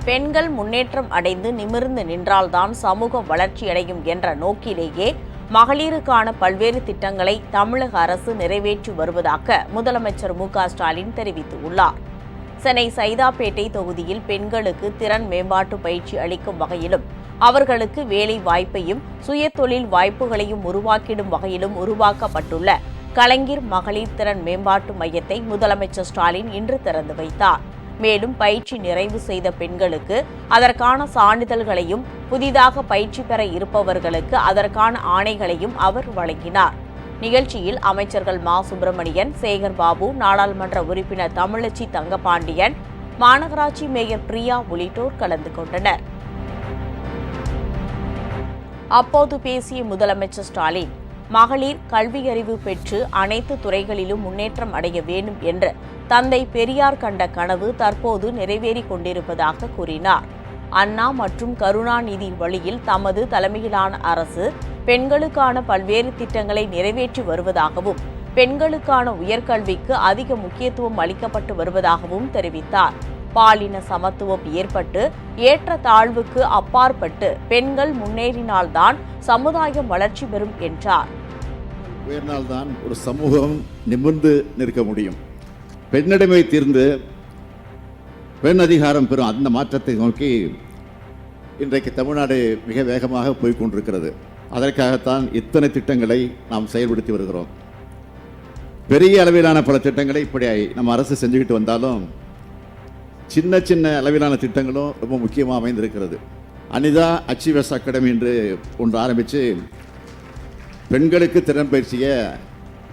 பெண்கள் முன்னேற்றம் அடைந்து நிமிர்ந்து நின்றால்தான் சமூகம் வளர்ச்சியடையும் என்ற நோக்கிலேயே மகளிருக்கான பல்வேறு திட்டங்களை தமிழக அரசு நிறைவேற்றி வருவதாக முதலமைச்சர் மு.க.ஸ்டாலின் தெரிவித்துள்ளார். சென்னை சைதாப்பேட்டை தொகுதியில் பெண்களுக்கு திறன் மேம்பாட்டு பயிற்சி அளிக்கும் வகையிலும் அவர்களுக்கு வேலை வாய்ப்பையும் சுயதொழில் வாய்ப்புகளையும் உருவாக்கிடும் வகையிலும் உருவாக்கப்பட்டுள்ள கலைஞர் மகளிர் திறன் மேம்பாட்டு மையத்தை முதலமைச்சர் ஸ்டாலின் இன்று திறந்து வைத்தார். மேலும் பயிற்சி நிறைவு செய்த பெண்களுக்கு அதற்கான சான்றிதழ்களையும் புதிதாக பயிற்சி பெற இருப்பவர்களுக்கு அதற்கான ஆணைகளையும் அவர் வழங்கினார். நிகழ்ச்சியில் அமைச்சர்கள் மா. சுப்பிரமணியன், சேகர் பாபு, நாடாளுமன்ற உறுப்பினர் தமிழச்சி தங்கபாண்டியன், மாநகராட்சி மேயர் பிரியா உள்ளிட்டோர் கலந்து கொண்டனர். அப்போது பேசிய முதலமைச்சர் ஸ்டாலின், மகளிர் கல்வியறிவு பெற்று அனைத்து துறைகளிலும் முன்னேற்றம் அடைய வேண்டும் என்று தந்தை பெரியார் கண்ட கனவு தற்போது நிறைவேறிக் கொண்டிருப்பதாக கூறினார். அண்ணா மற்றும் கருணாநிதி வழியில் தமது தலைமையிலான அரசு பெண்களுக்கான பல்வேறு திட்டங்களை நிறைவேற்றி வருவதாகவும் பெண்களுக்கான உயர்கல்விக்கு அதிக முக்கியத்துவம் அளிக்கப்பட்டு வருவதாகவும் தெரிவித்தார். பாலின சமத்துவம் ஏற்பட்டு ஏற்ற தாழ்வுக்கு அப்பாற்பட்டு பெண்கள் முன்னேறினால்தான் சமுதாயம் வளர்ச்சி பெறும் என்றார். உயர்ந்தால்தான் ஒரு சமூகம் நிமிர்ந்து நிற்க முடியும். பெண்ணடிமை தீர்ந்து பெண் அதிகாரம் பெறும் அந்த மாற்றத்தை நோக்கி இன்றைக்கு தமிழ்நாடு மிக வேகமாக போய்கொண்டிருக்கிறது. அதற்காகத்தான் இத்தனை திட்டங்களை நாம் செயல்படுத்தி வருகிறோம். பெரிய அளவிலான பல திட்டங்களை இப்படி நம்ம அரசு செஞ்சுக்கிட்டு வந்தாலும் சின்ன சின்ன அளவிலான திட்டங்களும் ரொம்ப முக்கியமாக அமைந்திருக்கிறது. அனிதா அச்சீவர்ஸ் அகாடமி என்று ஒன்று ஆரம்பித்து பெண்களுக்கு திறன் பயிற்சியை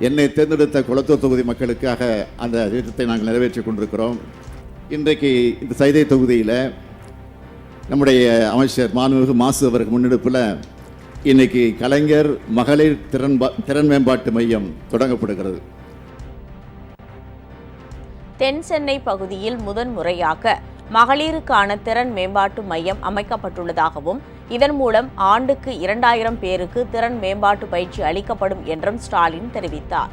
என்னை தேர்ந்தெடுத்த குளத்தூர் தொகுதி மக்களுக்காக அந்த திட்டத்தை நாங்கள் நிறைவேற்றி கொண்டிருக்கிறோம். இன்றைக்கு இந்த சைதை தொகுதியில் நம்முடைய அமைச்சர் மாண்புமிகு மாசு அவர்கள் முன்னெடுப்பில் இன்னைக்கு கலைஞர் மகளிர் திறன் மேம்பாட்டு மையம் தொடங்கப்படுகிறது. தென் சென்னை பகுதியில் முதன்முறையாக மகளிருக்கான திறன் மேம்பாட்டு மையம் அமைக்கப்பட்டுள்ளதாகவும் இதன் மூலம் ஆண்டுக்கு 2000 பேருக்கு திறன் மேம்பாட்டு பயிற்சி அளிக்கப்படும் என்றும் ஸ்டாலின் தெரிவித்தார்.